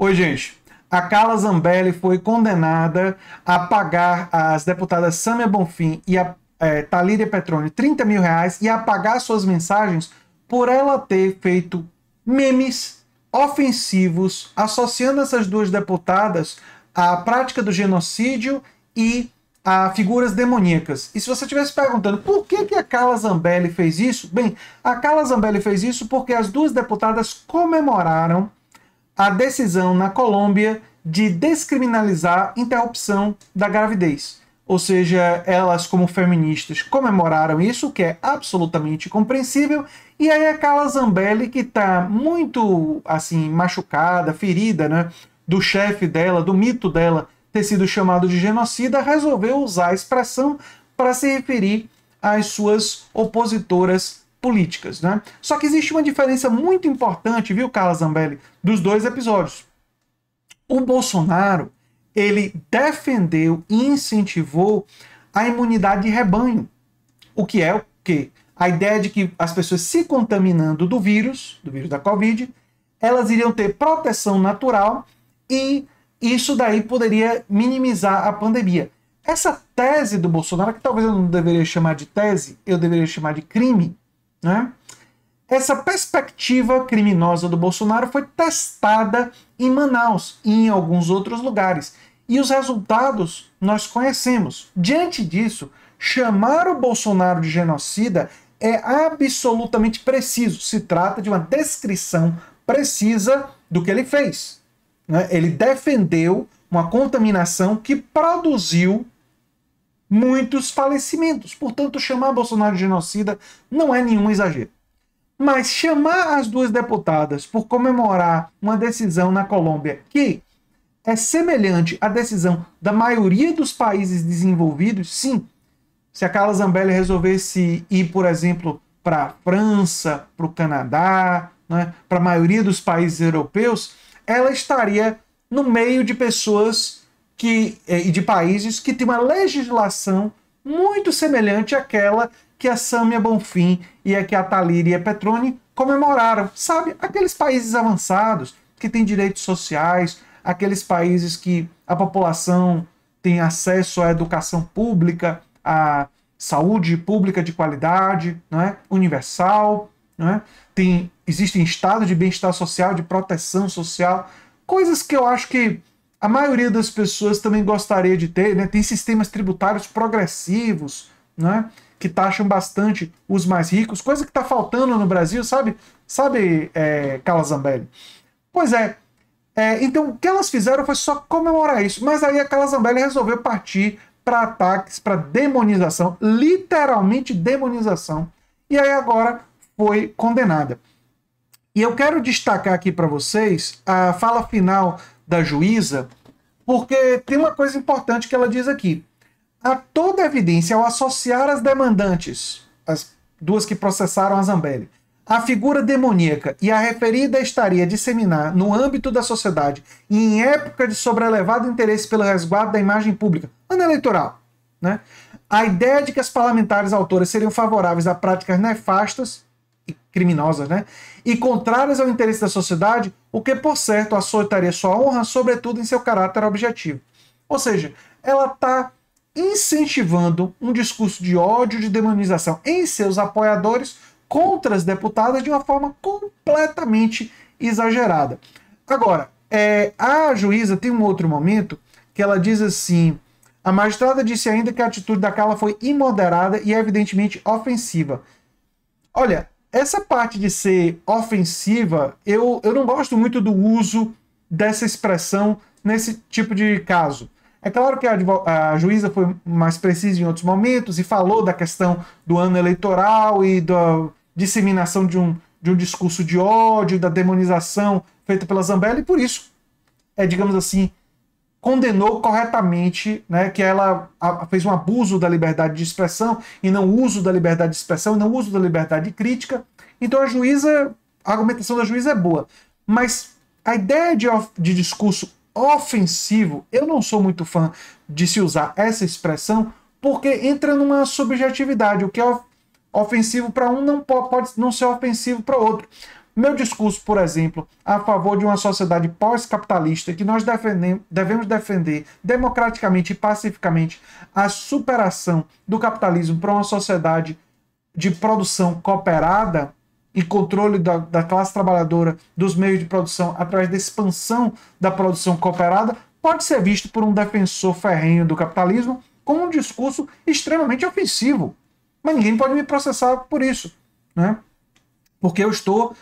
Oi, gente. A Carla Zambelli foi condenada a pagar as deputadas Sâmia Bonfim e a Thalíria Petroni R$ 30.000 e a apagar suas mensagens por ela ter feito memes ofensivos associando essas duas deputadas à prática do genocídio e a figuras demoníacas. E se você estivesse perguntando por que a Carla Zambelli fez isso, bem, a Carla Zambelli fez isso porque as duas deputadas comemoraram a decisão na Colômbia de descriminalizar a interrupção da gravidez. Ou seja, elas, como feministas, comemoraram isso, que é absolutamente compreensível. E aí a Carla Zambelli, que está muito assim machucada, ferida, né, do chefe dela, do mito dela ter sido chamado de genocida, resolveu usar a expressão para se referir às suas opositoras políticas, né? Só que existe uma diferença muito importante, viu, Carla Zambelli, dos dois episódios. O Bolsonaro, ele defendeu e incentivou a imunidade de rebanho. O que é o quê? A ideia de que as pessoas se contaminando do vírus da Covid, elas iriam ter proteção natural e isso daí poderia minimizar a pandemia. Essa tese do Bolsonaro, que talvez eu não deveria chamar de tese, eu deveria chamar de crime, né? Essa perspectiva criminosa do Bolsonaro foi testada em Manaus e em alguns outros lugares. E os resultados nós conhecemos. Diante disso, chamar o Bolsonaro de genocida é absolutamente preciso. Se trata de uma descrição precisa do que ele fez, né? Ele defendeu uma contaminação que produziu muitos falecimentos. Portanto, chamar Bolsonaro de genocida não é nenhum exagero. Mas chamar as duas deputadas por comemorar uma decisão na Colômbia que é semelhante à decisão da maioria dos países desenvolvidos, sim. Se a Carla Zambelli resolvesse ir, por exemplo, para a França, para o Canadá, né, para a maioria dos países europeus, ela estaria no meio de pessoas e de países que têm uma legislação muito semelhante àquela que a Sâmia Bonfim e a Thalíria Petroni comemoraram. Sabe, aqueles países avançados que têm direitos sociais, aqueles países que a população tem acesso à educação pública, à saúde pública de qualidade, não é? Universal, não é? Existem estados de bem-estar social, de proteção social, coisas que eu acho que a maioria das pessoas também gostaria de ter, né? Tem sistemas tributários progressivos, né? Que taxam bastante os mais ricos, coisa que está faltando no Brasil, sabe, Carla Zambelli? Pois é, então o que elas fizeram foi só comemorar isso, mas aí a Carla Zambelli resolveu partir para ataques, para demonização, literalmente demonização, e aí agora foi condenada. E eu quero destacar aqui para vocês a fala final da juíza, porque tem uma coisa importante que ela diz aqui. Há toda evidência ao associar as demandantes, as duas que processaram a Zambelli, a figura demoníaca e a referida estaria a disseminar no âmbito da sociedade e em época de sobrelevado interesse pelo resguardo da imagem pública, ano eleitoral, né? A ideia de que as parlamentares autoras seriam favoráveis a práticas nefastas e criminosas, né? E contrárias ao interesse da sociedade, o que, por certo, açoitaria sua honra, sobretudo em seu caráter objetivo. Ou seja, ela está incentivando um discurso de ódio, de demonização em seus apoiadores contra as deputadas de uma forma completamente exagerada. Agora, a juíza tem um outro momento que ela diz assim: a magistrada disse ainda que a atitude da Carla foi imoderada e evidentemente ofensiva. Olha, essa parte de ser ofensiva, eu não gosto muito do uso dessa expressão nesse tipo de caso. É claro que a juíza foi mais precisa em outros momentos e falou da questão do ano eleitoral e da disseminação de um discurso de ódio, da demonização feita pela Zambelli, e por isso, digamos assim, condenou corretamente, né, que ela fez um abuso da liberdade de expressão e não uso da liberdade de expressão, e não uso da liberdade de crítica. Então a argumentação da juíza é boa. Mas a ideia de discurso ofensivo, eu não sou muito fã de se usar essa expressão, porque entra numa subjetividade. O que é ofensivo para um não pode não ser ofensivo para outro. Meu discurso, por exemplo, a favor de uma sociedade pós-capitalista, que nós devemos defender democraticamente e pacificamente a superação do capitalismo para uma sociedade de produção cooperada e controle da classe trabalhadora dos meios de produção através da expansão da produção cooperada, pode ser visto por um defensor ferrenho do capitalismo como um discurso extremamente ofensivo. Mas ninguém pode me processar por isso, né? Porque eu estou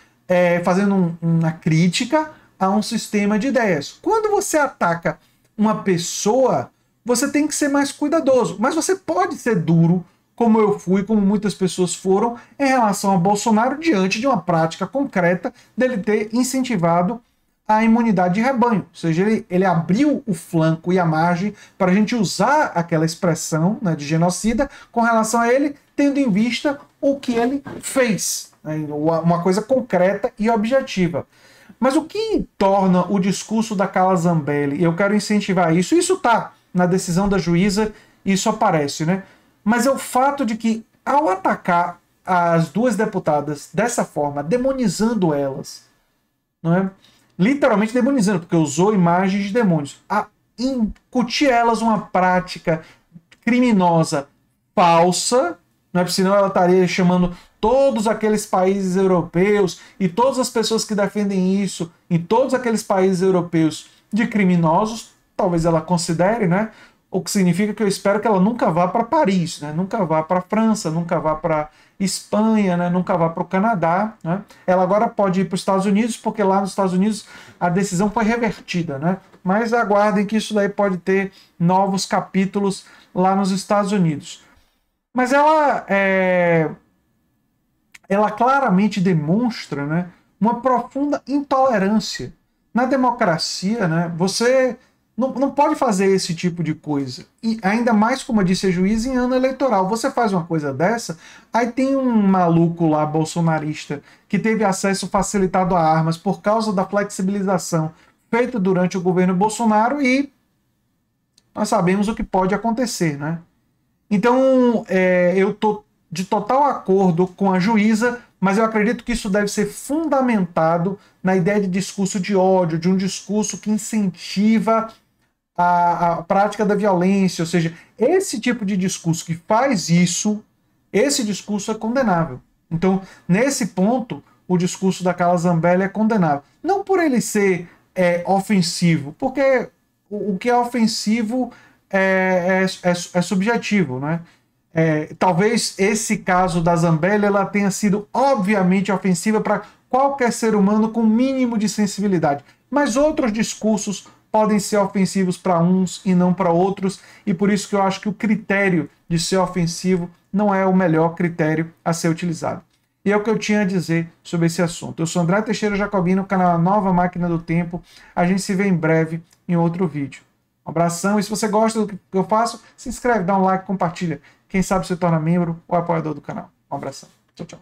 fazendo uma crítica a um sistema de ideias. Quando você ataca uma pessoa, você tem que ser mais cuidadoso, mas você pode ser duro, como eu fui, como muitas pessoas foram, em relação a Bolsonaro, diante de uma prática concreta dele ter incentivado a imunidade de rebanho. Ou seja, ele abriu o flanco e a margem para a gente usar aquela expressão, né, de genocida com relação a ele, tendo em vista o que ele fez. Né, uma coisa concreta e objetiva. Mas o que torna o discurso da Carla Zambelli, e eu quero incentivar isso está na decisão da juíza, isso aparece, né? Mas é o fato de que, ao atacar as duas deputadas dessa forma, demonizando elas, não é? Literalmente demonizando, porque usou imagens de demônios, a incutir elas uma prática criminosa falsa, não é? Porque senão ela estaria chamando todos aqueles países europeus e todas as pessoas que defendem isso em todos aqueles países europeus de criminosos, talvez ela considere, né? O que significa que eu espero que ela nunca vá para Paris, né? Nunca vá para a França, nunca vá para Espanha, né? Nunca vá para o Canadá. Né? Ela agora pode ir para os Estados Unidos, porque lá nos Estados Unidos a decisão foi revertida. Né? Mas aguardem que isso daí pode ter novos capítulos lá nos Estados Unidos. Mas ela claramente demonstra, né, uma profunda intolerância. Na democracia, né, você não pode fazer esse tipo de coisa. E ainda mais, como eu disse a juíza, em ano eleitoral. Você faz uma coisa dessa, aí tem um maluco lá, bolsonarista, que teve acesso facilitado a armas por causa da flexibilização feita durante o governo Bolsonaro e nós sabemos o que pode acontecer, né? Então, eu estou de total acordo com a juíza, mas eu acredito que isso deve ser fundamentado na ideia de discurso de ódio, de um discurso que incentiva a prática da violência, ou seja, esse tipo de discurso que faz isso, esse discurso é condenável. Então, nesse ponto, o discurso da Carla Zambelli é condenável. Não por ele ser ofensivo, porque o que é ofensivo é subjetivo, né? Talvez esse caso da Zambelli ela tenha sido obviamente ofensiva para qualquer ser humano com mínimo de sensibilidade, mas outros discursos podem ser ofensivos para uns e não para outros, e por isso que eu acho que o critério de ser ofensivo não é o melhor critério a ser utilizado. E é o que eu tinha a dizer sobre esse assunto. Eu sou André Teixeira Jacobino, canal Nova Máquina do Tempo. A gente se vê em breve em outro vídeo. Um abração, e se você gosta do que eu faço, se inscreve, dá um like, compartilha. Quem sabe se torna membro ou apoiador do canal. Um abração. Tchau, tchau.